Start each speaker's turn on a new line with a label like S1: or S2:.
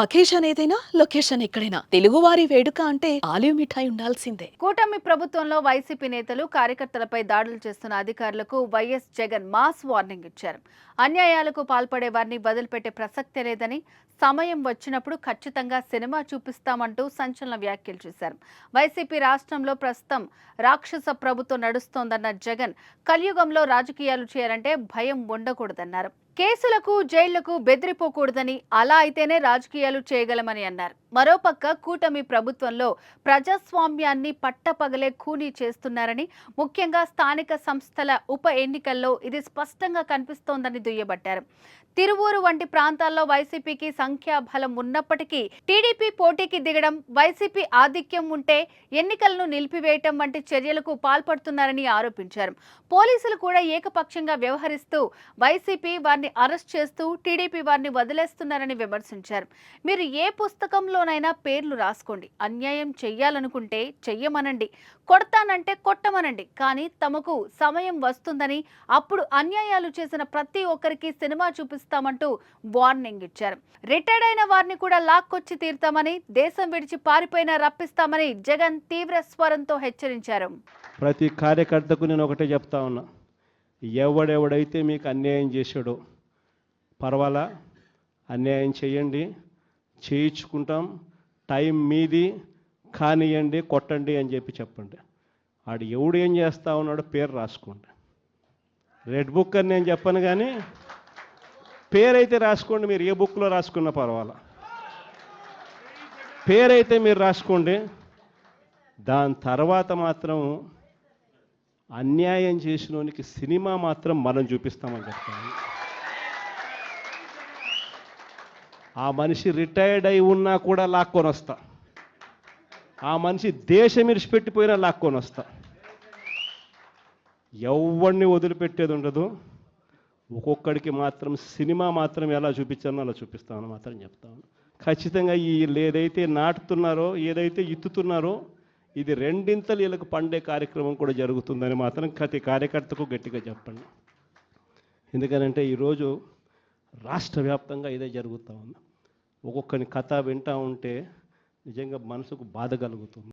S1: Occasion ఏదైనా location ఎక్కడైనా తెలుగువారి వేడుక అంటే ఆలివ్ మిఠాయి ఉండాల్సిందే.
S2: కూటమి ప్రభుత్వంలో వైసీపీ నేతలు కార్యకర్తలపై దాడులు చేస్తున్న అధికారులకు వైఎస్ జగన్ మాస్ వార్నింగ్ ఇచ్చారు. అన్యాయాలకు పాల్పడే వారిని వదిలిపెట్టే ప్రసక్తే లేదని, సమయం వచ్చినప్పుడు ఖచ్చితంగా సినిమా చూపిస్తామంటూ సంచలన వ్యాఖ్యలు చేశారు. వైసీపీ రాష్ట్రంలో ప్రస్తుతం రాక్షస ప్రభుత్వం నడుస్తోందన్న జగన్, కలియుగంలో రాజకీయాలు చేయాలంటే భయం ఉండకూడదన్నారు. కేసులకు జైళ్లకు బెదిరిపోకూడదని, అలా అయితేనే రాజకీయాలు చేయగలమని అన్నారు. మరోపక్క కూటమి ప్రభుత్వంలో ప్రజాస్వామ్యాన్ని పట్టపగలే ఖూనీ చేస్తున్నారని, ముఖ్యంగా స్థానిక సంస్థల ఉప ఎన్నికల్లో ఇది స్పష్టంగా కనిపిస్తోందని దుయ్యబట్టారు. తిరువూరు వంటి ప్రాంతాల్లో వైసీపీకి సంఖ్యాబలం ఉన్నప్పటికీ టీడీపీ పోటీకి దిగడం, వైసీపీ ఆధిక్యం ఉంటే ఎన్నికలను నిలిపివేయటం వంటి చర్యలకు పాల్పడుతున్నారని ఆరోపించారు. పోలీసులు కూడా ఏకపక్షంగా వ్యవహరిస్తూ వైసీపీ వారిని అరెస్ట్ చేస్తూ టీడీపీ వారిని వదిలేస్తున్నారని విమర్శించారు. మీరు ఏ పుస్తకంలోనైనా పేర్లు రాసుకోండి, అన్యాయం చెయ్యాలనుకుంటే చెయ్యమనండి, కొడతానంటే కొట్టమనండి, కానీ తమకు సమయం వస్తుందని, అప్పుడు అన్యాయాలు చేసిన ప్రతి ఒక్కరికి సినిమా చూపిస్తామంటూ వార్నింగ్ ఇచ్చారు. రిటైర్డ్ అయిన వారిని కూడా లాక్కొచ్చి తీరుతామని, దేశం విడిచి పారిపోయినా రప్పిస్తామని జగన్ తీవ్ర స్వరంతో హెచ్చరించారు.
S3: ప్రతి కార్యకర్తకు నేను ఒకటే చెప్తా ఉన్నా, ఎవడెవడైతే మీకు అన్యాయం చేశాడో పర్వాలా, అన్యాయం చేయండి, చేయించుకుంటాం, టైం మీది, కానియండి, కొట్టండి అని చెప్పండి. ఆడు ఎవడు ఏం చేస్తా ఉన్నాడో పేరు రాసుకోండి. రెడ్ బుక్ అని నేను చెప్పను, కానీ పేరైతే రాసుకోండి. మీరు ఏ బుక్లో రాసుకున్నా పర్వాలా, పేరైతే మీరు రాసుకోండి. దాని తర్వాత మాత్రం అన్యాయం చేసినోనికి సినిమా మాత్రం మనం చూపిస్తామని చెప్తాను. ఆ మనిషి రిటైర్డ్ అయి ఉన్నా కూడా లాక్కొని వస్తా, ఆ మనిషి దేశం విడిచిపెట్టిపోయినా లాక్కొని వస్తా. ఎవరిని వదిలిపెట్టేది ఉండదు. ఒక్కొక్కడికి మాత్రం సినిమా మాత్రం ఎలా చూపించానో అలా చూపిస్తామని మాత్రం చెప్తాను. ఖచ్చితంగా వీళ్ళు ఏదైతే నాటుతున్నారో, ఏదైతే ఇత్తుతున్నారో, ఇది రెండింతలు వీళ్ళకు పండే కార్యక్రమం కూడా జరుగుతుందని మాత్రం ప్రతి కార్యకర్తకు గట్టిగా చెప్పండి. ఎందుకనంటే ఈరోజు రాష్ట్ర వ్యాప్తంగా ఇదే జరుగుతూ ఉంది. ఒక్కొక్కని కథ వింటూ ఉంటే నిజంగా మనసుకు బాధ కలుగుతుంది.